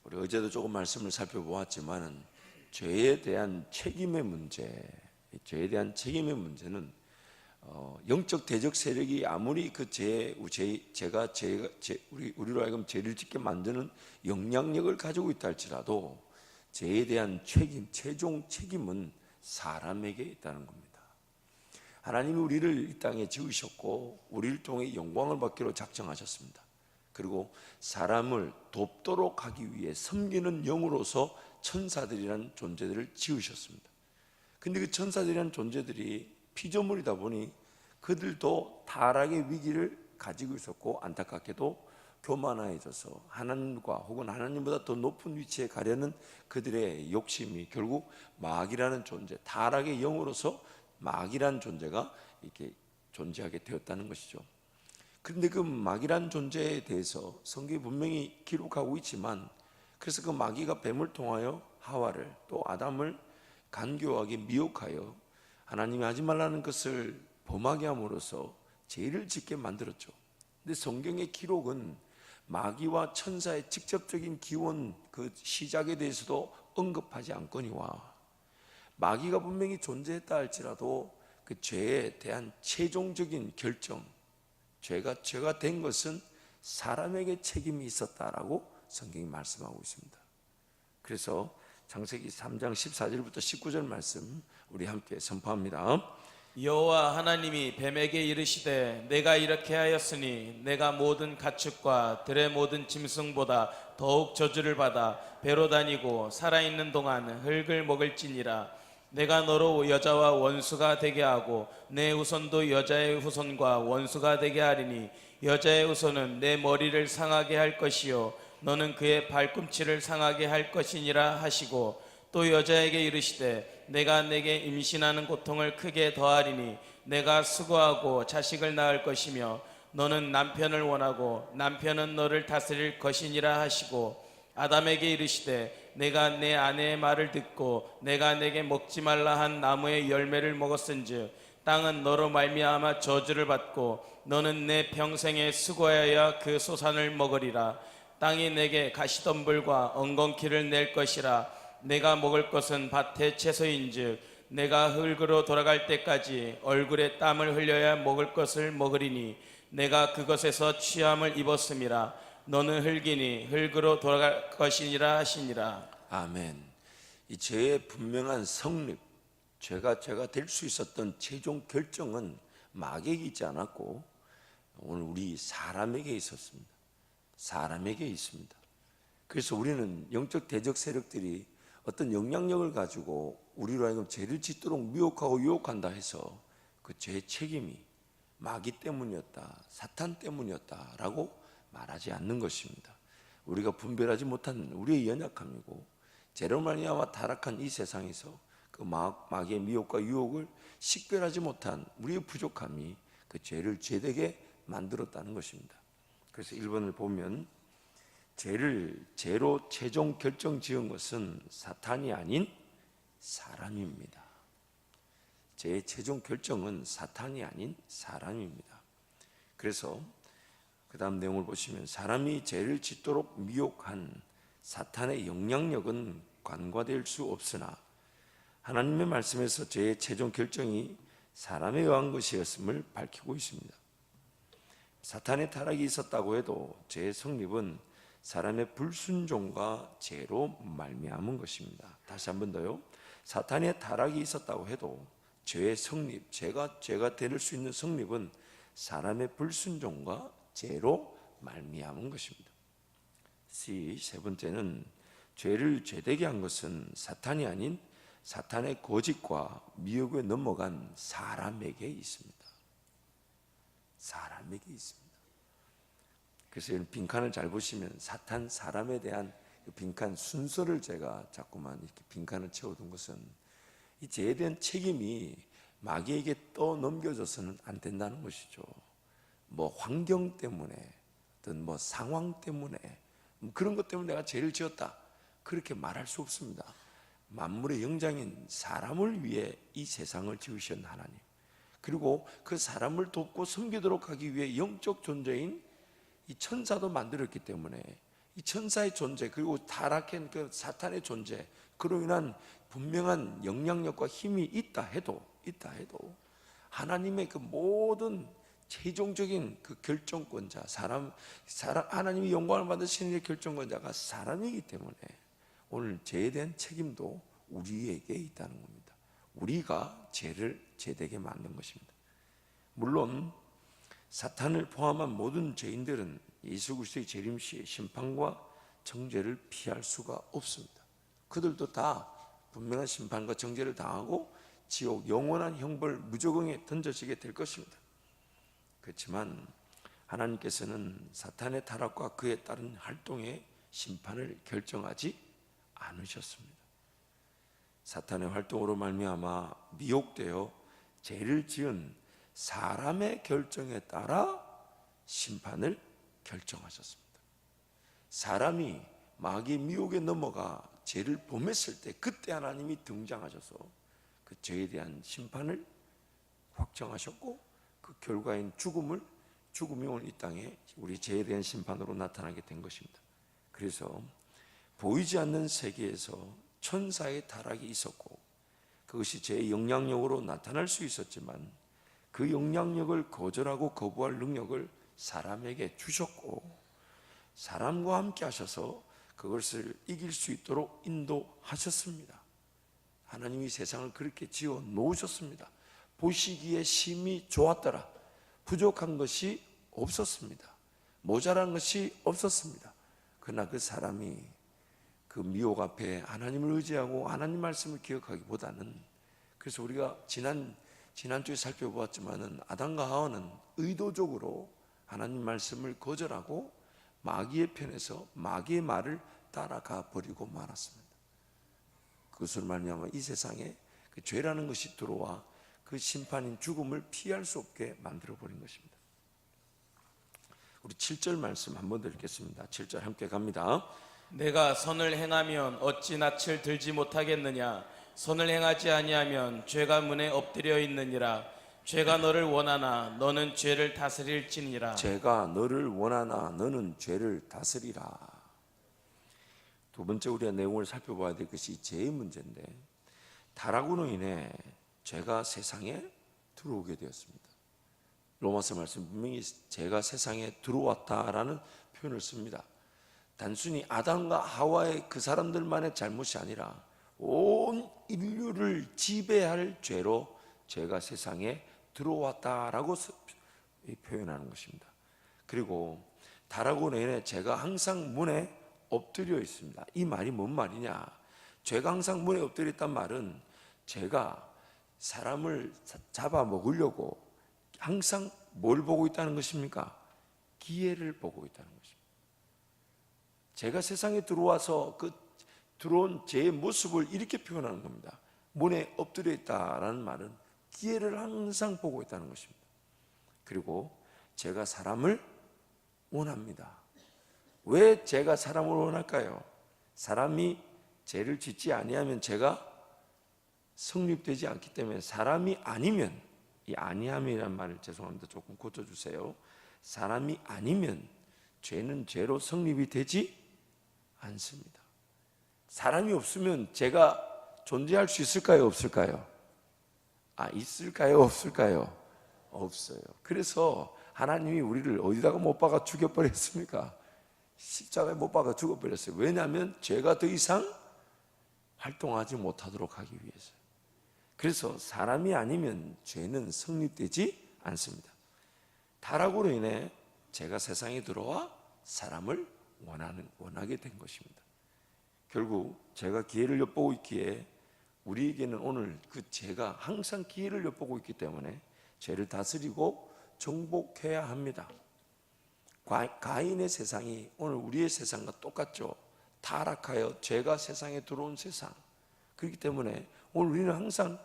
우리 어제도 조금 말씀을 살펴보았지만은 죄에 대한 책임의 문제, 죄에 대한 책임의 문제는 영적 대적 세력이 아무리 그 우리로 하여금 죄를 짓게 만드는 영향력을 가지고 있다 할지라도 죄에 대한 책임, 최종 책임은 사람에게 있다는 겁니다. 하나님이 우리를 이 땅에 지으셨고 우리를 통해 영광을 받기로 작정하셨습니다. 그리고 사람을 돕도록 하기 위해 섬기는 영으로서 천사들이라는 존재들을 지으셨습니다. 근데 그 천사들이라는 존재들이 피조물이다 보니 그들도 타락의 위기를 가지고 있었고, 안타깝게도 교만해져서 하나님과 혹은 하나님보다 더 높은 위치에 가려는 그들의 욕심이 결국 마귀라는 존재, 타락의 영으로서 마귀라는 존재가 이렇게 존재하게 되었다는 것이죠. 그런데 그 마귀란 존재에 대해서 성경이 분명히 기록하고 있지만, 그래서 그 마귀가 뱀을 통하여 하와를 또 아담을 간교하게 미혹하여 하나님이 하지 말라는 것을 범하게 함으로써 죄를 짓게 만들었죠. 근데 성경의 기록은 마귀와 천사의 직접적인 기원, 그 시작에 대해서도 언급하지 않거니와, 마귀가 분명히 존재했다 할지라도 그 죄에 대한 최종적인 결정, 죄가 된 것은 사람에게 책임이 있었다라고 성경이 말씀하고 있습니다. 그래서 창세기 3장 14절부터 19절 말씀 우리 함께 선포합니다. 여호와 하나님이 뱀에게 이르시되 내가 이렇게 하였으니 내가 모든 가축과 들의 모든 짐승보다 더욱 저주를 받아 배로 다니고 살아있는 동안 흙을 먹을지니라. 내가 너로 여자와 원수가 되게 하고 내 후손도 여자의 후손과 원수가 되게 하리니 여자의 후손은 내 머리를 상하게 할 것이요 너는 그의 발꿈치를 상하게 할 것이니라 하시고, 또 여자에게 이르시되 내가 내게 임신하는 고통을 크게 더하리니 내가 수고하고 자식을 낳을 것이며 너는 남편을 원하고 남편은 너를 다스릴 것이니라 하시고, 아담에게 이르시되 내가 내 아내의 말을 듣고 내가 내게 먹지 말라 한 나무의 열매를 먹었은즉 땅은 너로 말미암아 저주를 받고 너는 내 평생에 수고하여야 그 소산을 먹으리라. 땅이 내게 가시덤불과 엉겅퀴를 낼 것이라. 내가 먹을 것은 밭의 채소인즉 내가 흙으로 돌아갈 때까지 얼굴에 땀을 흘려야 먹을 것을 먹으리니 내가 그것에서 취함을 입었음이라. 너는 흙이니 흙으로 돌아갈 것이니라 하시니라. 아멘. 이 죄의 분명한 성립, 죄가 될 수 있었던 최종 결정은 마귀에게 있지 않았고 오늘 우리 사람에게 있었습니다. 사람에게 있습니다. 그래서 우리는 영적 대적 세력들이 어떤 영향력을 가지고 우리로 하여금 죄를 짓도록 미혹하고 유혹한다 해서 그 죄의 책임이 마귀 때문이었다, 사탄 때문이었다라고 말하지 않는 것입니다. 우리가 분별하지 못한 우리의 연약함이고 죄로 말미암아 타락한 이 세상에서 그 마귀의 미혹과 유혹을 식별하지 못한 우리의 부족함이 그 죄를 죄되게 만들었다는 것입니다. 그래서 1번을 보면 죄로 최종 결정 지은 것은 사탄이 아닌 사람입니다. 죄의 최종 결정은 사탄이 아닌 사람입니다. 그래서 그 다음 내용을 보시면 사람이 죄를 짓도록 미혹한 사탄의 영향력은 간과될 수 없으나 하나님의 말씀에서 죄의 최종 결정이 사람에 의한 것이었음을 밝히고 있습니다. 사탄의 타락이 있었다고 해도 죄의 성립은 사람의 불순종과 죄로 말미암은 것입니다. 다시 한 번 더요. 사탄의 타락이 있었다고 해도 죄의 성립, 죄가 될 수 있는 성립은 사람의 불순종과 죄로 말미암은 것입니다. 세 번째는 죄를 죄되게 한 것은 사탄이 아닌 사탄의 고집과 미혹에 넘어간 사람에게 있습니다. 사람에게 있습니다. 그래서 이런 빈칸을 잘 보시면 사탄, 사람에 대한 그 빈칸 순서를 제가 자꾸만 이렇게 빈칸을 채워둔 것은 이 죄에 대한 책임이 마귀에게 또 넘겨져서는 안 된다는 것이죠. 뭐 환경 때문에 어떤 뭐 상황 때문에 그런 것 때문에 내가 죄를 지었다 그렇게 말할 수 없습니다. 만물의 영장인 사람을 위해 이 세상을 지으신 하나님, 그리고 그 사람을 돕고 섬기도록 하기 위해 영적 존재인 이 천사도 만들었기 때문에 이 천사의 존재, 그리고 타락한 그 사탄의 존재, 그로 인한 분명한 영향력과 힘이 있다 해도 하나님의 그 모든 최종적인 그 결정권자, 하나님이 영광을 받으시는 일의 결정권자가 사람이기 때문에 오늘 죄에 대한 책임도 우리에게 있다는 겁니다. 우리가 죄를 죄되게 만든 것입니다. 물론 사탄을 포함한 모든 죄인들은 예수 그리스도의 재림 시에 심판과 정죄를 피할 수가 없습니다. 그들도 다 분명한 심판과 정죄를 당하고 지옥 영원한 형벌 무저공에 던져지게 될 것입니다. 그렇지만 하나님께서는 사탄의 타락과 그에 따른 활동의 심판을 결정하지 않으셨습니다. 사탄의 활동으로 말미암아 미혹되어 죄를 지은 사람의 결정에 따라 심판을 결정하셨습니다. 사람이 마귀의 미혹에 넘어가 죄를 범했을 때 그때 하나님이 등장하셔서 그 죄에 대한 심판을 확정하셨고 그 결과인 죽음이 오늘 이 땅에 우리 죄에 대한 심판으로 나타나게 된 것입니다. 그래서 보이지 않는 세계에서 천사의 타락이 있었고 그것이 죄의 영향력으로 나타날 수 있었지만 그 영향력을 거절하고 거부할 능력을 사람에게 주셨고 사람과 함께 하셔서 그것을 이길 수 있도록 인도하셨습니다. 하나님이 세상을 그렇게 지어 놓으셨습니다. 보시기에 심히 좋았더라. 부족한 것이 없었습니다. 모자란 것이 없었습니다. 그러나 그 사람이 그 미혹 앞에 하나님을 의지하고 하나님 말씀을 기억하기보다는, 그래서 우리가 지난주에 살펴보았지만은 아담과 하와는 의도적으로 하나님 말씀을 거절하고 마귀의 편에서 마귀의 말을 따라가 버리고 말았습니다. 그것으로 말미암아 이 세상에 그 죄라는 것이 들어와 그 심판인 죽음을 피할 수 없게 만들어 버린 것입니다. 우리 7절 말씀 한번 더 읽겠습니다. 7절 함께 갑니다. 내가 선을 행하면 어찌 낯을 들지 못하겠느냐. 선을 행하지 아니하면 죄가 문에 엎드려 있느니라. 죄가 너를 원하나 너는 죄를 다스릴지니라. 죄가 너를 원하나 너는 죄를 다스리라. 두 번째 우리가 내용을 살펴봐야 될 것이 죄의 문제인데, 타락으로 인해 죄가 세상에 들어오게 되었습니다. 로마서 말씀 분명히 죄가 세상에 들어왔다라는 표현을 씁니다. 단순히 아담과 하와의 그 사람들만의 잘못이 아니라 온 인류를 지배할 죄로 죄가 세상에 들어왔다라고 표현하는 것입니다. 그리고 타락으로 인해 죄가 항상 문에 엎드려 있습니다. 이 말이 뭔 말이냐? 죄가 항상 문에 엎드려 있단 말은 죄가 사람을 잡아먹으려고 항상 뭘 보고 있다는 것입니까? 기회를 보고 있다는 것입니다. 죄가 세상에 들어와서 그 들어온 죄의 모습을 이렇게 표현하는 겁니다. 문에 엎드려 있다라는 말은 기회를 항상 보고 있다는 것입니다. 그리고 죄가 사람을 원합니다. 왜 죄가 사람을 원할까요? 사람이 죄를 짓지 아니하면 죄가 성립되지 않기 때문에, 사람이 아니면, 이 아니함이라는 말을 죄송합니다. 조금 고쳐주세요. 사람이 아니면 죄는 죄로 성립이 되지 않습니다. 사람이 없으면 죄가 존재할 수 있을까요? 없을까요? 있을까요? 없을까요? 없어요. 그래서 하나님이 우리를 어디다가 못 박아 죽여버렸습니까? 십자가에 못 박아 죽어버렸어요. 왜냐하면 죄가 더 이상 활동하지 못하도록 하기 위해서. 그래서 사람이 아니면 죄는 성립되지 않습니다. 타락으로 인해 죄가 세상에 들어와 사람을 원하게 된 것입니다. 결국 죄가 기회를 엿보고 있기에 우리에게는 오늘 그 죄가 항상 기회를 엿보고 있기 때문에 죄를 다스리고 정복해야 합니다. 가인의 세상이 오늘 우리의 세상과 똑같죠. 타락하여 죄가 세상에 들어온 세상. 그렇기 때문에 오늘 우리는 항상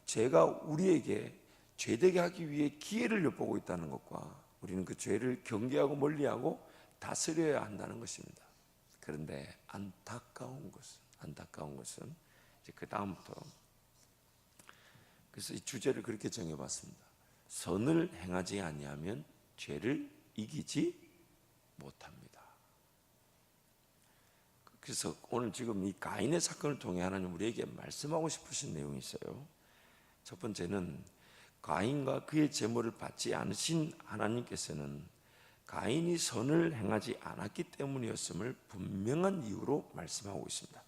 죄가 우리에게 죄되게 하기 위해 기회를 엿보고 있다는 것과 우리는 그 죄를 경계하고 멀리하고 다스려야 한다는 것입니다. 그런데 안타까운 것은 이제 그 다음부터, 그래서 이 주제를 그렇게 정해봤습니다. 선을 행하지 아니하면 죄를 이기지 못합니다. 그래서 오늘 지금 이 가인의 사건을 통해 하나님 우리에게 말씀하고 싶으신 내용이 있어요. 첫 번째는 가인과 그의 제물을 받지 않으신 하나님께서는 가인이 선을 행하지 않았기 때문이었음을 분명한 이유로 말씀하고 있습니다.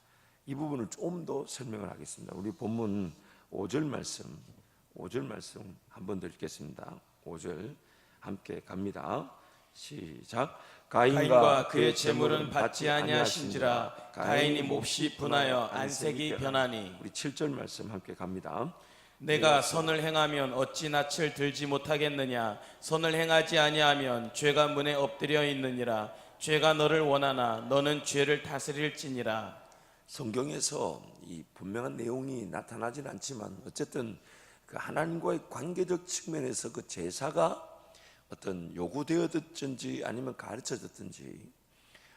이 부분을 좀 더 설명을 하겠습니다. 우리 본문 5절 말씀 한번 더 읽겠습니다. 5절 함께 갑니다. 시작. 가인과 그의 제물은 받지 아니하신지라 가인이 몹시 분하여 안색이 변하니. 우리 7절 말씀 함께 갑니다. 내가 선을 행하면 어찌 낯을 들지 못하겠느냐. 선을 행하지 아니하면 죄가 문에 엎드려 있느니라. 죄가 너를 원하나 너는 죄를 다스릴지니라. 성경에서 이 분명한 내용이 나타나진 않지만 어쨌든 그 하나님과의 관계적 측면에서 그 제사가 어떤 요구되어졌든지 아니면 가르쳐졌든지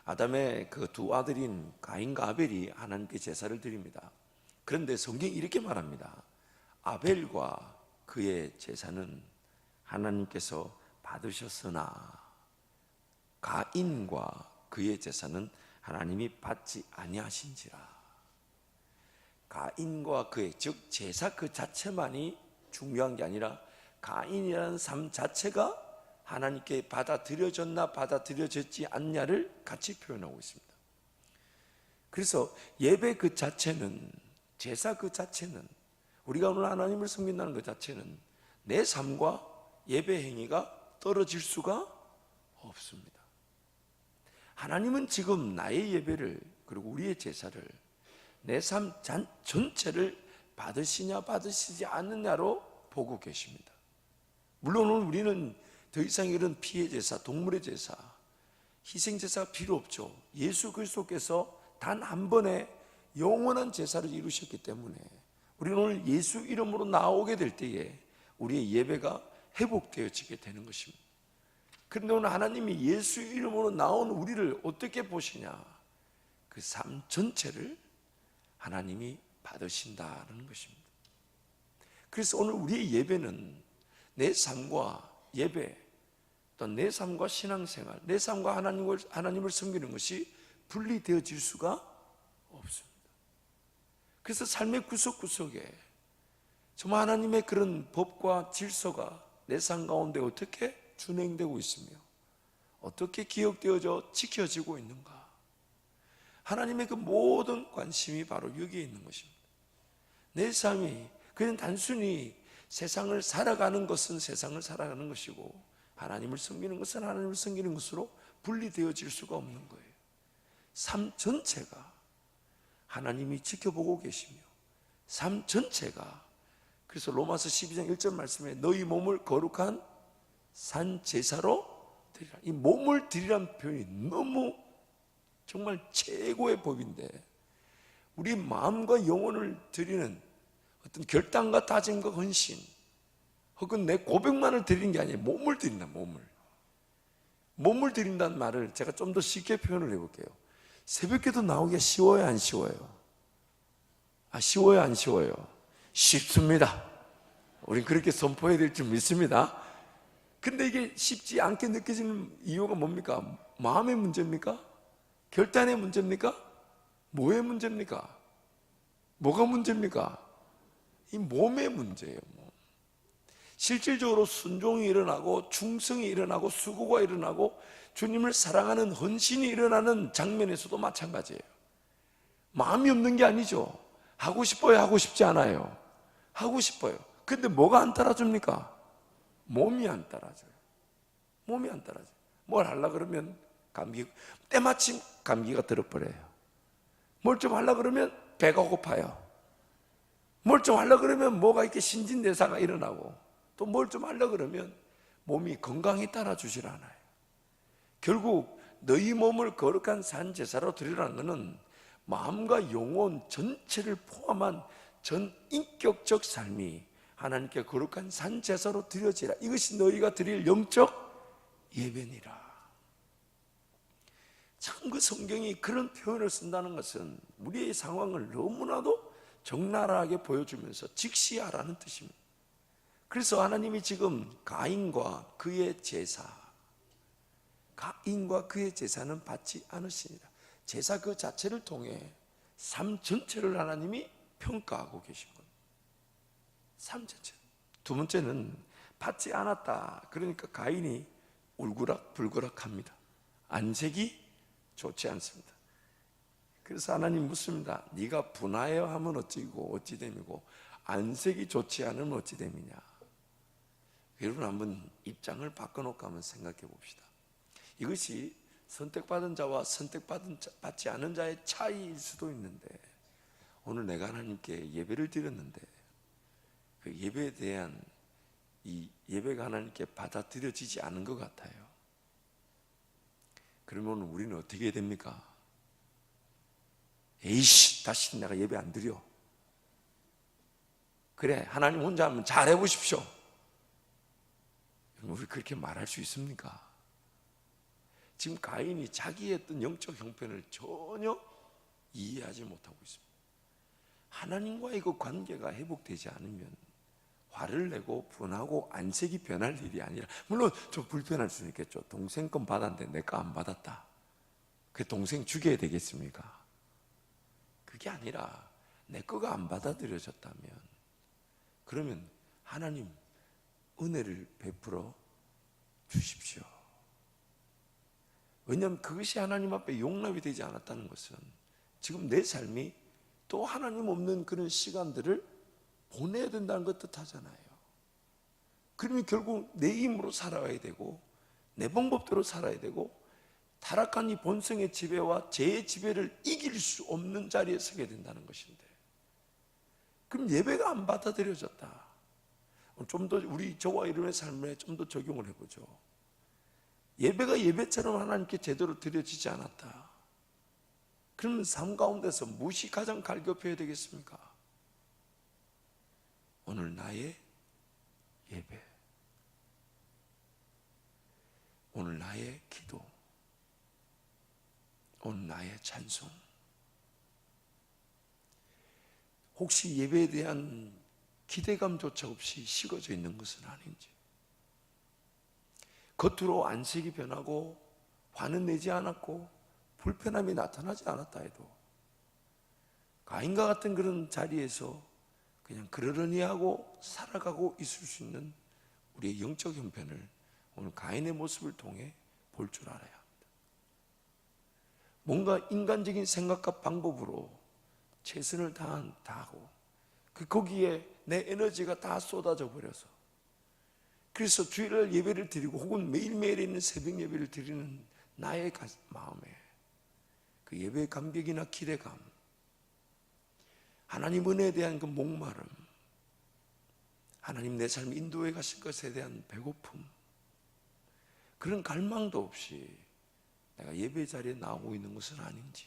아담의 그 두 아들인 가인과 아벨이 하나님께 제사를 드립니다. 그런데 성경이 이렇게 말합니다. 아벨과 그의 제사는 하나님께서 받으셨으나 가인과 그의 제사는 하나님이 받지 아니하신지라. 가인과 그의 즉 제사 그 자체만이 중요한 게 아니라 가인이라는 삶 자체가 하나님께 받아들여졌나 받아들여졌지 않냐를 같이 표현하고 있습니다. 그래서 예배 그 자체는, 제사 그 자체는, 우리가 오늘 하나님을 섬긴다는 것 자체는 내 삶과 예배 행위가 떨어질 수가 없습니다. 하나님은 지금 나의 예배를 그리고 우리의 제사를 내 삶 전체를 받으시냐 받으시지 않느냐로 보고 계십니다. 물론 우리는 더 이상 이런 피해 제사, 동물의 제사, 희생 제사가 필요 없죠. 예수 그리스도께서 단 한 번의 영원한 제사를 이루셨기 때문에 우리는 오늘 예수 이름으로 나오게 될 때에 우리의 예배가 회복되어지게 되는 것입니다. 그런데 오늘 하나님이 예수 이름으로 나온 우리를 어떻게 보시냐? 그 삶 전체를 하나님이 받으신다는 것입니다. 그래서 오늘 우리의 예배는 내 삶과 예배, 또 내 삶과 신앙생활, 내 삶과 하나님을 섬기는 것이 분리되어질 수가 없습니다. 그래서 삶의 구석구석에 정말 하나님의 그런 법과 질서가 내 삶 가운데 어떻게 준행되고 있으며 어떻게 기억되어져 지켜지고 있는가? 하나님의 그 모든 관심이 바로 여기에 있는 것입니다. 내 삶이 그냥 단순히 세상을 살아가는 것은 세상을 살아가는 것이고 하나님을 섬기는 것은 하나님을 섬기는 것으로 분리되어질 수가 없는 거예요. 삶 전체가 하나님이 지켜보고 계시며 삶 전체가, 그래서 로마서 12장 1절 말씀에 너희 몸을 거룩한 산 제사로 드리라. 이 몸을 드리라는 표현이 너무 정말 최고의 법인데, 우리 마음과 영혼을 드리는 어떤 결단과 다짐과 헌신, 혹은 내 고백만을 드리는 게 아니에요. 몸을 드린다. 몸을 드린다는 말을 제가 좀 더 쉽게 표현을 해볼게요. 새벽기도 나오기가 쉬워요, 안 쉬워요? 쉬워요, 안 쉬워요? 쉽습니다. 우린 그렇게 선포해야 될 줄 믿습니다. 근데 이게 쉽지 않게 느껴지는 이유가 뭡니까? 마음의 문제입니까? 결단의 문제입니까? 뭐의 문제입니까? 뭐가 문제입니까? 이 몸의 문제예요. 실질적으로 순종이 일어나고 충성이 일어나고 수고가 일어나고 주님을 사랑하는 헌신이 일어나는 장면에서도 마찬가지예요. 마음이 없는 게 아니죠. 하고 싶어요, 하고 싶지 않아요? 하고 싶어요. 근데 뭐가 안 따라줍니까? 몸이 안 따라줘요. 몸이 안 따라줘요. 뭘 하려고 그러면 때마침 감기가 들어버려요. 뭘 좀 하려고 그러면 배가 고파요. 뭘 좀 하려고 그러면 뭐가 이렇게 신진대사가 일어나고, 또 뭘 좀 하려고 그러면 몸이 건강히 따라주질 않아요. 결국 너희 몸을 거룩한 산제사로 드리라는 것은 마음과 영혼 전체를 포함한 전 인격적 삶이 하나님께 거룩한 산제사로 드려지라. 이것이 너희가 드릴 영적 예배니라. 참 그 성경이 그런 표현을 쓴다는 것은 우리의 상황을 너무나도 적나라하게 보여주면서 직시하라는 뜻입니다. 그래서 하나님이 지금 가인과 그의 제사는 받지 않으시니라. 제사 그 자체를 통해 삶 전체를 하나님이 평가하고 계신 겁니다. 삶 전체. 두 번째는 받지 않았다. 그러니까 가인이 울그락불그락합니다. 안색이 좋지 않습니다. 그래서 하나님 묻습니다. 네가 분하여 하면 어찌고 어찌 됨이고 안색이 좋지 않으면 어찌 됨이냐. 여러분 한번 입장을 바꿔놓고 한번 생각해 봅시다. 이것이 선택받은 자와 받지 않은 자의 차이일 수도 있는데, 오늘 내가 하나님께 예배를 드렸는데 그 예배에 대한 이 예배가 하나님께 받아들여지지 않은 것 같아요. 그러면 우리는 어떻게 해야 됩니까? 에이씨, 다시 내가 예배 안 드려. 그래, 하나님 혼자 하면 잘해 보십시오. 우리 그렇게 말할 수 있습니까? 지금 가인이 자기의 어떤 영적 형편을 전혀 이해하지 못하고 있습니다. 하나님과의 그 관계가 회복되지 않으면 화를 내고 분하고 안색이 변할 일이 아니라, 물론 좀 불편할 수는 있겠죠. 동생 건 받았는데 내 거 안 받았다. 그 동생 죽여야 되겠습니까? 그게 아니라 내 거가 안 받아들여졌다면, 그러면 하나님 은혜를 베풀어 주십시오. 왜냐하면 그것이 하나님 앞에 용납이 되지 않았다는 것은 지금 내 삶이 또 하나님 없는 그런 시간들을 보내야 된다는 것 뜻하잖아요. 그러면 결국 내 힘으로 살아야 되고 내 방법대로 살아야 되고 타락한 이 본성의 지배와 죄의 지배를 이길 수 없는 자리에 서게 된다는 것인데, 그럼 예배가 안 받아들여졌다. 좀 더 우리 저와 여러분의 삶에 좀 더 적용을 해보죠. 예배가 예배처럼 하나님께 제대로 드려지지 않았다. 그러면 삶 가운데서 무엇이 가장 갈급해야 되겠습니까? 오늘 나의 예배, 오늘 나의 기도, 오늘 나의 찬송. 혹시 예배에 대한 기대감조차 없이 식어져 있는 것은 아닌지, 겉으로 안색이 변하고 화는 내지 않았고 불편함이 나타나지 않았다 해도 가인과 같은 그런 자리에서 그냥 그러려니 하고 살아가고 있을 수 있는 우리의 영적 형편을 오늘 가인의 모습을 통해 볼 줄 알아야 합니다. 뭔가 인간적인 생각과 방법으로 최선을 다하고 거기에 내 에너지가 다 쏟아져 버려서, 그래서 주일날 예배를 드리고 혹은 매일매일 있는 새벽 예배를 드리는 나의 마음에 그 예배의 감격이나 기대감, 하나님 은혜에 대한 그 목마름, 하나님 내 삶 인도해 가실 것에 대한 배고픔, 그런 갈망도 없이 내가 예배 자리에 나오고 있는 것은 아닌지,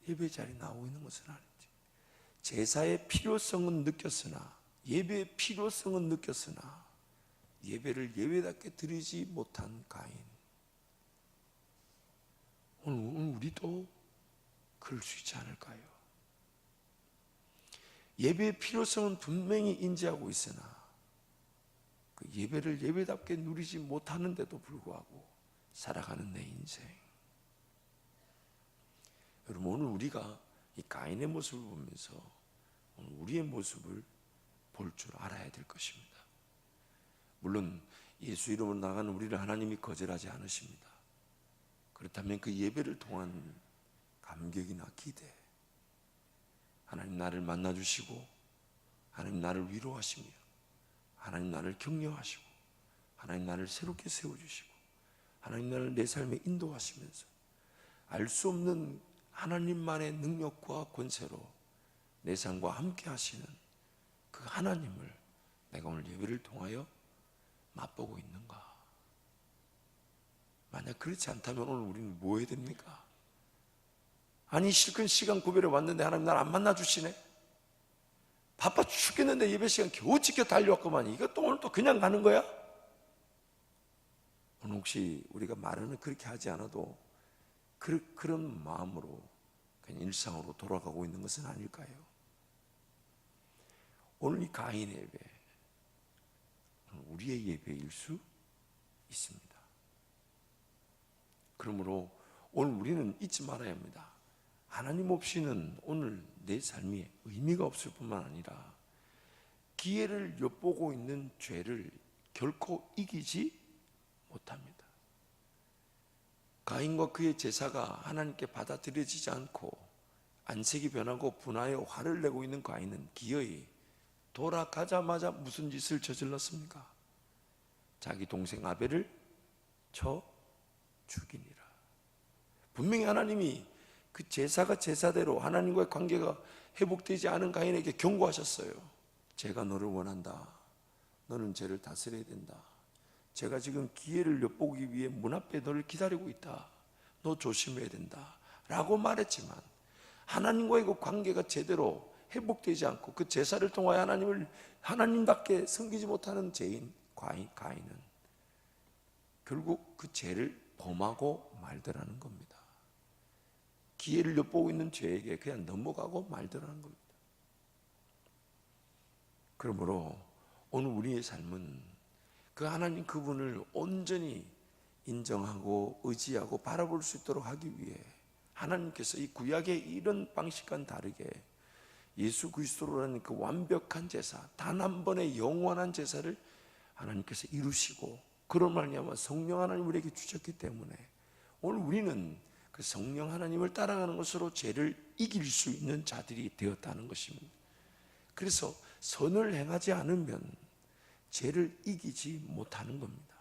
예배 자리에 나오고 있는 것은 아닌지, 제사의 필요성은 느꼈으나, 예배의 필요성은 느꼈으나 예배를 예배답게 드리지 못한 가인. 오늘 우리도 그럴 수 있지 않을까요? 예배의 필요성은 분명히 인지하고 있으나 그 예배를 예배답게 누리지 못하는데도 불구하고 살아가는 내 인생. 여러분, 오늘 우리가 이 가인의 모습을 보면서 오늘 우리의 모습을 볼 줄 알아야 될 것입니다. 물론 예수 이름으로 나가는 우리를 하나님이 거절하지 않으십니다. 그렇다면 그 예배를 통한 감격이나 기대, 하나님 나를 만나주시고 하나님 나를 위로하시며 하나님 나를 격려하시고 하나님 나를 새롭게 세워주시고 하나님 나를 내 삶에 인도하시면서 알 수 없는 하나님만의 능력과 권세로 내 삶과 함께 하시는 그 하나님을 내가 오늘 예배를 통하여 맛보고 있는가? 만약 그렇지 않다면 오늘 우리는 뭐 해야 됩니까? 아니, 실컷 시간 구별해 왔는데 하나님 날 안 만나주시네? 바빠 죽겠는데 예배 시간 겨우 지켜 달려왔구만. 이것도 오늘 또 그냥 가는 거야? 오늘 혹시 우리가 말은 그렇게 하지 않아도 그런 마음으로 그냥 일상으로 돌아가고 있는 것은 아닐까요? 오늘 이 가인의 예배, 우리의 예배일 수 있습니다. 그러므로 오늘 우리는 잊지 말아야 합니다. 하나님 없이는 오늘 내 삶이 의미가 없을 뿐만 아니라 기회를 엿보고 있는 죄를 결코 이기지 못합니다. 가인과 그의 제사가 하나님께 받아들여지지 않고 안색이 변하고 분하여 화를 내고 있는 가인은 기어이 돌아가자마자 무슨 짓을 저질렀습니까? 자기 동생 아벨을 쳐 죽이니라. 분명히 하나님이 그 제사가 제사대로 하나님과의 관계가 회복되지 않은 가인에게 경고하셨어요. 제가 너를 원한다. 너는 죄를 다스려야 된다. 제가 지금 기회를 엿보기 위해 문 앞에 너를 기다리고 있다. 너 조심해야 된다. 라고 말했지만 하나님과의 그 관계가 제대로 회복되지 않고 그 제사를 통하여 하나님을 하나님답게 섬기지 못하는 죄인 가인은 결국 그 죄를 범하고 말더라는 겁니다. 기회를 엿보고 있는 죄에게 그냥 넘어가고 말더라는 겁니다. 그러므로 오늘 우리의 삶은 그 하나님 그분을 온전히 인정하고 의지하고 바라볼 수 있도록 하기 위해 하나님께서 이 구약의 이런 방식과는 다르게 예수 그리스도라는 그 완벽한 제사, 단 한 번의 영원한 제사를 하나님께서 이루시고 그런 말미암아 성령 하나님 우리에게 주셨기 때문에 오늘 우리는 그 성령 하나님을 따라가는 것으로 죄를 이길 수 있는 자들이 되었다는 것입니다. 그래서 선을 행하지 않으면 죄를 이기지 못하는 겁니다.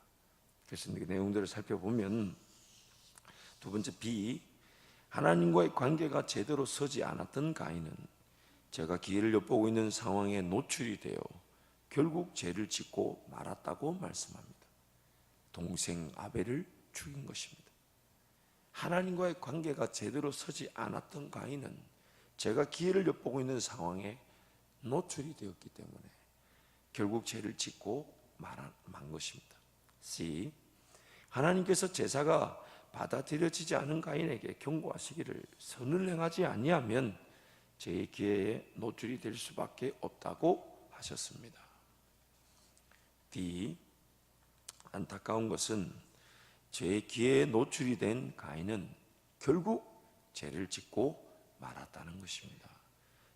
그래서 그 내용들을 살펴보면 두 번째 B, 하나님과의 관계가 제대로 서지 않았던 가인은 제가 기회를 엿보고 있는 상황에 노출이 되어 결국 죄를 짓고 말았다고 말씀합니다. 동생 아벨을 죽인 것입니다. 하나님과의 관계가 제대로 서지 않았던 가인은 제가 기회를 엿보고 있는 상황에 노출이 되었기 때문에 결국 죄를 짓고 만 것입니다. C, 하나님께서 제사가 받아들여지지 않은 가인에게 경고하시기를 선을 행하지 아니하면 죄의 기회에 노출이 될 수밖에 없다고 하셨습니다. D, 안타까운 것은 죄의 기회에 노출이 된 가인은 결국 죄를 짓고 말았다는 것입니다.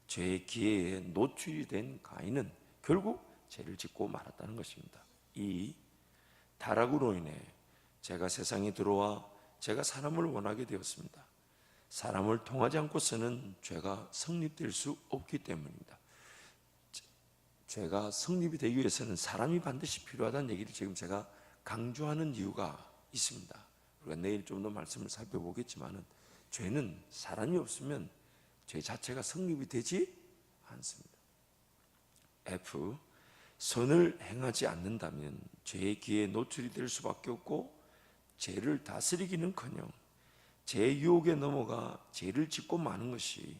죄의 기회에 노출이 된 가인은 결국 죄를 짓고 말았다는 것입니다. 이 타락으로 인해 제가 세상에 들어와 제가 사람을 원하게 되었습니다. 사람을 통하지 않고서는 죄가 성립될 수 없기 때문입니다. 죄가 성립이 되기 위해서는 사람이 반드시 필요하다는 얘기를 지금 제가 강조하는 이유가 있습니다. 우리가 내일 좀 더 말씀을 살펴보겠지만은 죄는 사람이 없으면 죄 자체가 성립이 되지 않습니다. F, 선을 행하지 않는다면 죄의 기회에 노출이 될 수밖에 없고 죄를 다스리기는커녕 죄의 유혹에 넘어가 죄를 짓고 마는 것이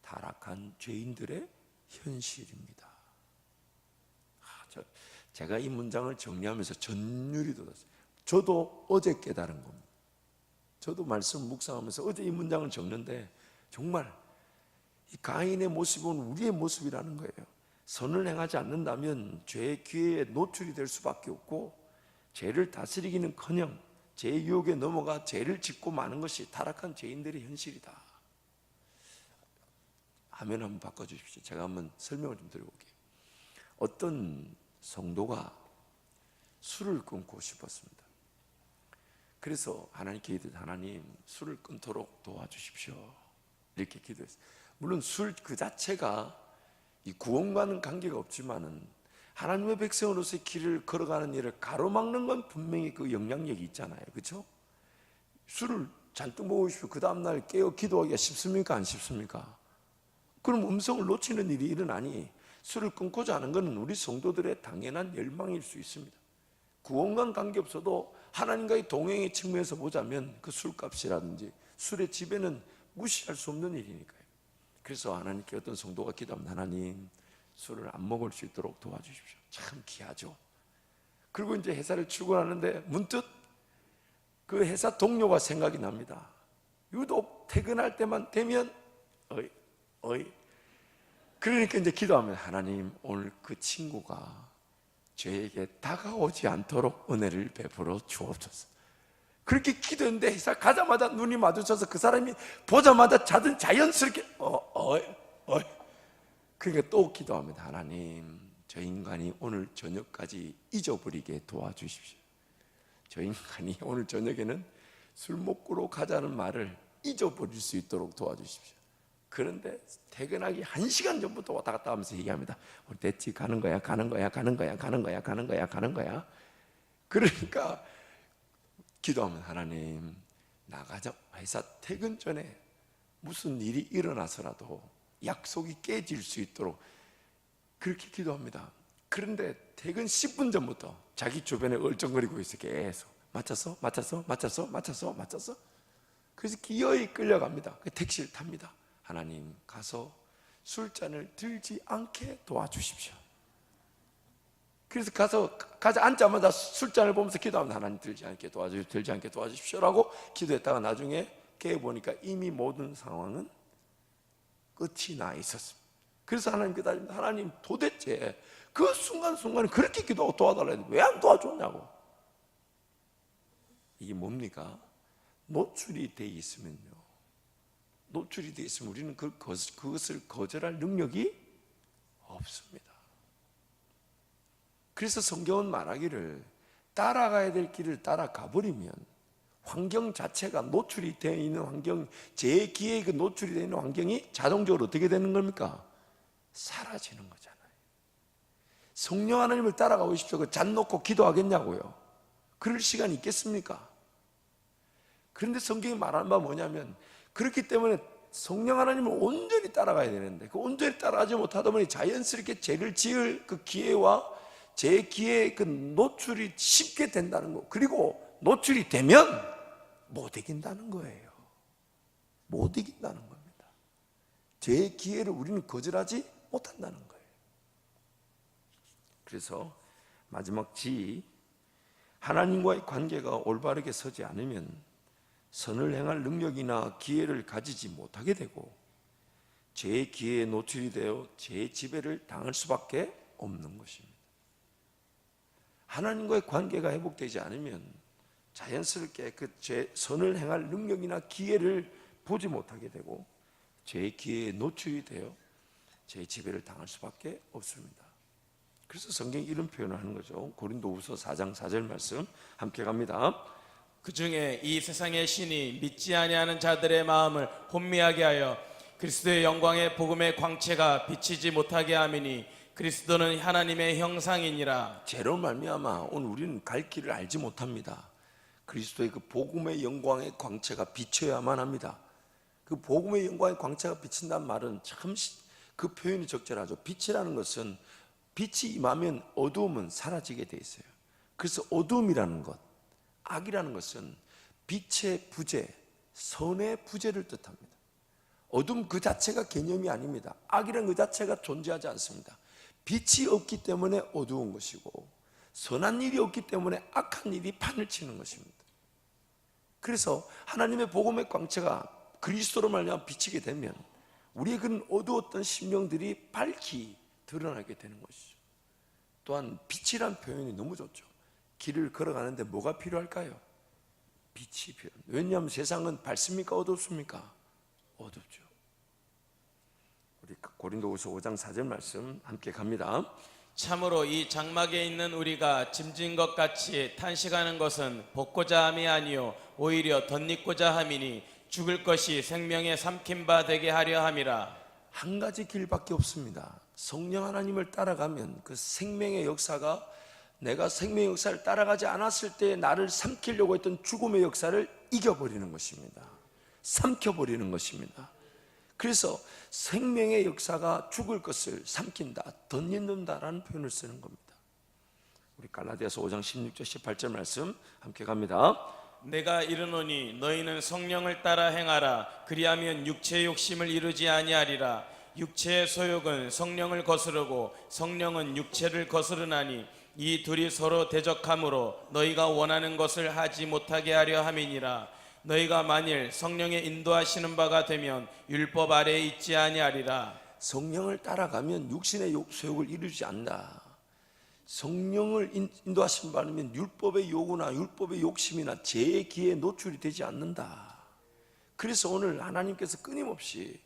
타락한 죄인들의 현실입니다. 제가 이 문장을 정리하면서 전율이 돋았어요. 저도 어제 깨달은 겁니다. 저도 말씀 묵상하면서 어제 이 문장을 적는데 정말 이 가인의 모습은 우리의 모습이라는 거예요. 선을 행하지 않는다면 죄의 기회에 노출이 될 수밖에 없고 죄를 다스리기는커녕 죄의 유혹에 넘어가 죄를 짓고 마는 것이 타락한 죄인들의 현실이다. 화면 한번 바꿔주십시오. 제가 한번 설명을 좀 드려볼게요. 어떤 성도가 술을 끊고 싶었습니다. 그래서 하나님께 기도했어요. 하나님, 술을 끊도록 도와주십시오. 이렇게 기도했어요. 물론 술 그 자체가 이 구원과는 관계가 없지만은 하나님의 백성으로서의 길을 걸어가는 일을 가로막는 건 분명히 그 영향력이 있잖아요. 그렇죠? 술을 잔뜩 먹으시고 그 다음날 깨어 기도하기가 쉽습니까? 안 쉽습니까? 그럼 음성을 놓치는 일이 일어나니 술을 끊고자 하는 것은 우리 성도들의 당연한 열망일 수 있습니다. 구원과는 관계없어도 하나님과의 동행의 측면에서 보자면 그 술값이라든지 술의 지배는 무시할 수 없는 일이니까요. 그래서 하나님께 어떤 성도가 기도하면 하나님 술을 안 먹을 수 있도록 도와주십시오. 참 귀하죠. 그리고 이제 회사를 출근하는데 문득 그 회사 동료가 생각이 납니다. 유독 퇴근할 때만 되면 어이 그러니까 이제 기도하면 하나님 오늘 그 친구가 저에게 다가오지 않도록 은혜를 베풀어 주옵소서. 그렇게 기도했는데 가자마자 눈이 마주쳐서 그 사람이 보자마자 자연스럽게 그러니까 또 기도합니다. 하나님, 저 인간이 오늘 저녁까지 잊어버리게 도와주십시오. 저 인간이 오늘 저녁에는 술 먹으러 가자는 말을 잊어버릴 수 있도록 도와주십시오. 그런데 퇴근하기 1시간 전부터 왔다 갔다 하면서 얘기합니다. 우리 됐지, 가는 거야. 그러니까 기도하면, 하나님, 나가자. 회사 퇴근 전에 무슨 일이 일어나서라도 약속이 깨질 수 있도록 그렇게 기도합니다. 그런데 퇴근 10분 전부터 자기 주변에 얼쩡거리고 있어. 계속 맞췄어? 그래서 기어이 끌려갑니다. 택시를 탑니다. 하나님, 가서 술잔을 들지 않게 도와주십시오. 그래서 가서 앉자마자 술잔을 보면서 기도합니다. 하나님, 들지 않게 도와주십시오라고 기도했다가 나중에 깨보니까 이미 모든 상황은 끝이 나 있었습니다. 그래서 하나님께 따집니다. 하나님, 도대체 그 순간순간에 그렇게 기도하고 도와달라 했는데 왜 안 도와줬냐고. 이게 뭡니까? 노출이 돼 있으면요, 우리는 그것을 거절할 능력이 없습니다. 그래서 성경은 말하기를, 따라가야 될 길을 따라가 버리면 환경 자체가 노출이 되어 있는 환경, 제 기회에 그 노출이 되어 있는 환경이 자동적으로 어떻게 되는 겁니까? 사라지는 거잖아요. 성령 하나님을 따라가고 싶죠. 그 잔 놓고 기도하겠냐고요? 그럴 시간이 있겠습니까? 그런데 성경이 말하는 바가 뭐냐면, 그렇기 때문에 성령 하나님을 온전히 따라가야 되는데, 그 온전히 따라가지 못하다 보니 자연스럽게 죄를 지을 그 기회와 제 기회의 그 노출이 쉽게 된다는 거. 그리고 노출이 되면 못 이긴다는 거예요. 못 이긴다는 겁니다. 제 기회를 우리는 거절하지 못한다는 거예요. 그래서 마지막 G, 하나님과의 관계가 올바르게 서지 않으면 선을 행할 능력이나 기회를 가지지 못하게 되고 제 기회에 노출이 되어 제 지배를 당할 수밖에 없는 것입니다. 하나님과의 관계가 회복되지 않으면 자연스럽게 그 선을 행할 능력이나 기회를 보지 못하게 되고 제 기회에 노출이 되어 제 지배를 당할 수밖에 없습니다. 그래서 성경이 이런 표현을 하는 거죠. 고린도후서 4장 4절 말씀 함께 갑니다. 그 중에 이 세상의 신이 믿지 아니하는 자들의 마음을 혼미하게 하여 그리스도의 영광의 복음의 광채가 비치지 못하게 함이니 그리스도는 하나님의 형상이니라. 죄로 말미암아 오늘 우리는 갈 길을 알지 못합니다. 그리스도의 그 복음의 영광의 광채가 비쳐야만 합니다. 그 복음의 영광의 광채가 비친다는 말은 참 그 표현이 적절하죠. 빛이라는 것은 빛이 임하면 어두움은 사라지게 돼 있어요. 그래서 어두움이라는 것, 악이라는 것은 빛의 부재, 선의 부재를 뜻합니다. 어둠 그 자체가 개념이 아닙니다. 악이라는 그 자체가 존재하지 않습니다. 빛이 없기 때문에 어두운 것이고 선한 일이 없기 때문에 악한 일이 판을 치는 것입니다. 그래서 하나님의 복음의 광채가 그리스도로 말미암아 비치게 되면 우리의 그 어두웠던 심령들이 밝히 드러나게 되는 것이죠. 또한 빛이란 표현이 너무 좋죠. 길을 걸어가는데 뭐가 필요할까요? 빛이 필요합니다. 왜냐하면 세상은 밝습니까? 어둡습니까? 어둡죠. 우리 고린도후서 5장 4절 말씀 함께 갑니다. 참으로 이 장막에 있는 우리가 짐진 것 같이 탄식하는 것은 벗고자 함이 아니요 오히려 덧입고자 함이니 죽을 것이 생명의 삼킨 바 되게 하려 함이라. 한 가지 길밖에 없습니다. 성령 하나님을 따라가면 그 생명의 역사가, 내가 생명의 역사를 따라가지 않았을 때 나를 삼키려고 했던 죽음의 역사를 이겨버리는 것입니다. 삼켜버리는 것입니다. 그래서 생명의 역사가 죽을 것을 삼킨다, 덧입는다라는 표현을 쓰는 겁니다. 우리 갈라디아서 5장 16절 18절 말씀 함께 갑니다. 내가 이르노니 너희는 성령을 따라 행하라. 그리하면 육체의 욕심을 이루지 아니하리라. 육체의 소욕은 성령을 거스르고 성령은 육체를 거스르나니 이 둘이 서로 대적하므로 너희가 원하는 것을 하지 못하게 하려 함이니라. 너희가 만일 성령의 인도하시는 바가 되면 율법 아래에 있지 아니하리라. 성령을 따라가면 육신의 소욕을 이루지 않는다. 성령을 인도하심 받으면 율법의 요구나 율법의 욕심이나 제 기에 노출이 되지 않는다. 그래서 오늘 하나님께서 끊임없이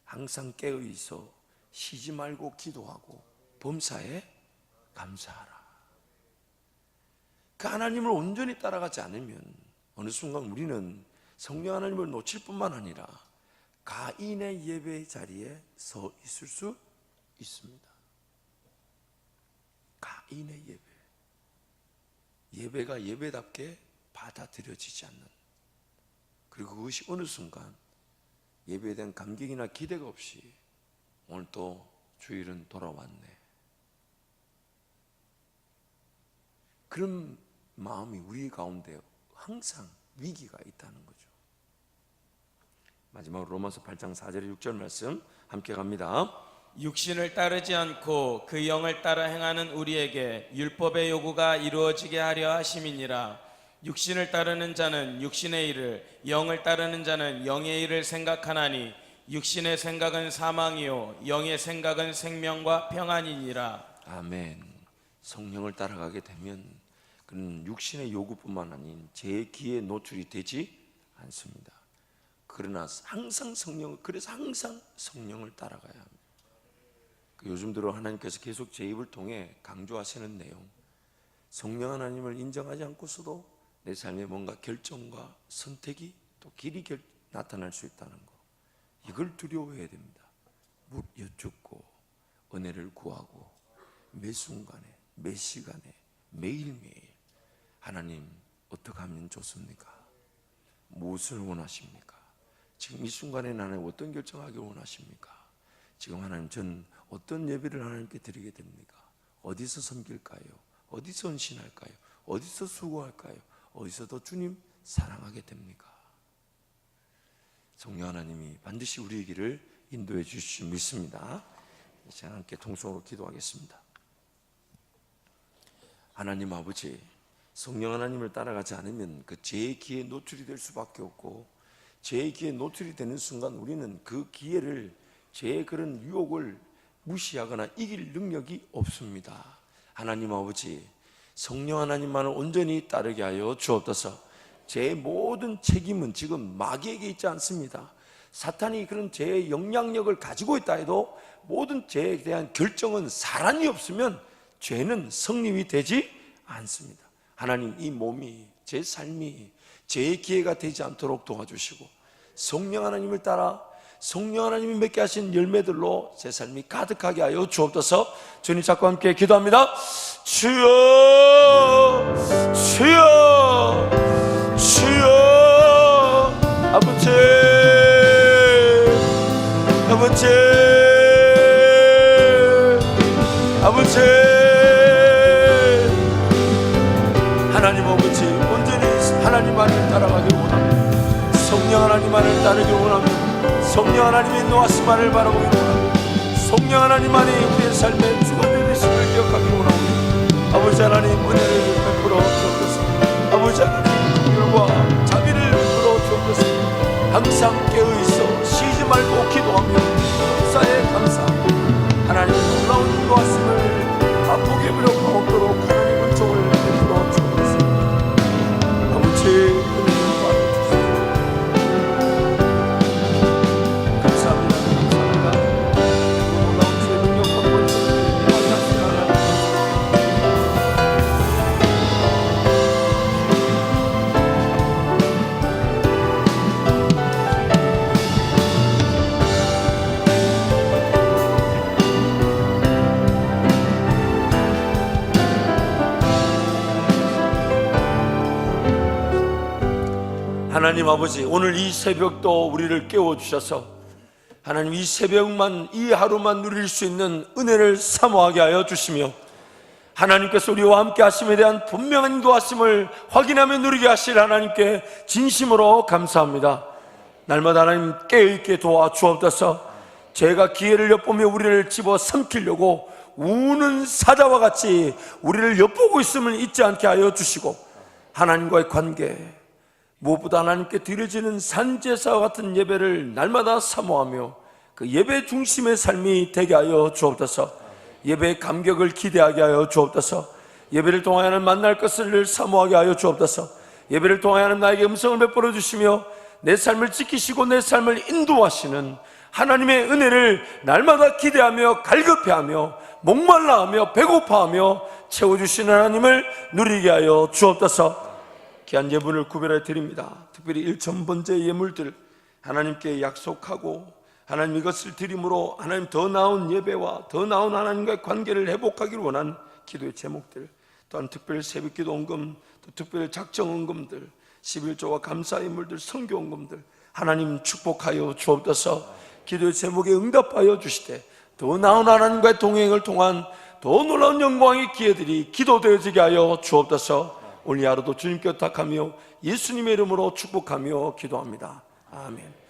항상 깨어 있어 쉬지 말고 기도하고 범사에 감사하라. 그 하나님을 온전히 따라가지 않으면 어느 순간 우리는 성령 하나님을 놓칠 뿐만 아니라 가인의 예배 자리에 서 있을 수 있습니다. 가인의 예배가 예배답게 받아들여지지 않는, 그리고 그것이 어느 순간 예배에 대한 감격이나 기대가 없이 오늘 또 주일은 돌아왔네, 그런 마음이 우리 가운데 항상 위기가 있다는 거죠. 마지막으로 로마서 8장 4절에 6절 말씀 함께 갑니다. 육신을 따르지 않고 그 영을 따라 행하는 우리에게 율법의 요구가 이루어지게 하려 하심이니라. 육신을 따르는 자는 육신의 일을, 영을 따르는 자는 영의 일을 생각하나니 육신의 생각은 사망이요 영의 생각은 생명과 평안이니라. 아멘. 성령을 따라가게 되면 그는 육신의 요구뿐만 아닌 제 기에 노출이 되지 않습니다. 그러나 그래서 항상 성령을 따라가야 합니다. 요즘 들어 하나님께서 계속 제 입을 통해 강조하시는 내용, 성령 하나님을 인정하지 않고서도 내 삶에 뭔가 결정과 선택이 또 길이 나타날 수 있다는 거, 이걸 두려워해야 됩니다. 여쭙고 은혜를 구하고 매 순간에 매 시간에 매일매일 하나님 어떻게 하면 좋습니까? 무엇을 원하십니까? 지금 이 순간에 나는 어떤 결정하기를 원하십니까? 지금 하나님, 전 어떤 예배를 하나님께 드리게 됩니까? 어디서 섬길까요? 어디서 헌신할까요? 어디서 수고할까요? 어디서 더 주님 사랑하게 됩니까? 성령 하나님이 반드시 우리의 길을 인도해 주실 줄 믿습니다. 이제 함께 통성으로 기도하겠습니다. 하나님 아버지, 성령 하나님을 따라가지 않으면 그 죄의 기에 노출이 될 수밖에 없고, 죄의 기에 노출이 되는 순간 우리는 그 기회를, 죄의 그런 유혹을 무시하거나 이길 능력이 없습니다. 하나님 아버지, 성령 하나님만을 온전히 따르게 하여 주옵소서. 제 모든 책임은 지금 마귀에게 있지 않습니다. 사탄이 그런 죄의 영향력을 가지고 있다 해도 모든 죄에 대한 결정은 사람이 없으면 죄는 성립이 되지 않습니다. 하나님, 이 몸이, 제 삶이 죄의 기회가 되지 않도록 도와주시고, 성령 하나님을 따라 성령 하나님이 맺게 하신 열매들로 제 삶이 가득하게 하여 주옵소서. 주님 잡고 함께 기도합니다. 주여, 주여, 주여. 아버지, 아버지, 아버지. 하나님 아버지, 온전히 하나님만을 따라가기를 원합니다. 성령 하나님만을 따르기를 원합니다. 성령 하나님의 인도하심만을 바라보기를 원합니다. 성령 하나님만이 우리의 삶의 주가 되심을 기억하기를 원합니다. 아버지 하나님, 은혜를 베풀어 주옵소서. 아버지 하나님, 긍휼과 자비를 베풀어 주옵소서. 항상 깨어있어 쉬지 말고 기도하며 감사에 감사하고 하나님의 놀라운 인도하심을 맛보게 무력하도록 하나님 은총을 베풀어 주옵소서. 아버지, 하나님 아버지, 오늘 이 새벽도 우리를 깨워주셔서 하나님 이 새벽만, 이 하루만 누릴 수 있는 은혜를 사모하게 하여 주시며, 하나님께서 우리와 함께 하심에 대한 분명한 인도하심을 확인하며 누리게 하실 하나님께 진심으로 감사합니다. 날마다 하나님 깨어있게 도와주옵소서. 죄가 기회를 엿보며 우리를 집어 삼키려고 우는 사자와 같이 우리를 엿보고 있음을 잊지 않게 하여 주시고, 하나님과의 관계, 무엇보다 하나님께 드려지는 산제사와 같은 예배를 날마다 사모하며 그 예배 중심의 삶이 되게 하여 주옵소서. 예배의 감격을 기대하게 하여 주옵소서. 예배를 통하여는 만날 것을 늘 사모하게 하여 주옵소서. 예배를 통하여는 나에게 음성을 베풀어 주시며 내 삶을 지키시고 내 삶을 인도하시는 하나님의 은혜를 날마다 기대하며 갈급해하며 목말라하며 배고파하며 채워주시는 하나님을 누리게 하여 주옵소서. 귀한 예물을 구별해 드립니다. 특별히 1,000번째 예물들 하나님께 약속하고 하나님 이것을 드림으로 하나님 더 나은 예배와 더 나은 하나님과의 관계를 회복하기를 원한 기도의 제목들, 또한 특별 새벽기도 헌금, 또 특별 작정 헌금들, 11조와 감사 예물들, 선교 헌금들 하나님 축복하여 주옵소서. 기도의 제목에 응답하여 주시되 더 나은 하나님과의 동행을 통한 더 놀라운 영광의 기회들이 기도되어지게 하여 주옵소서. 오늘 하루도 주님께 부탁하며 예수님의 이름으로 축복하며 기도합니다. 아멘.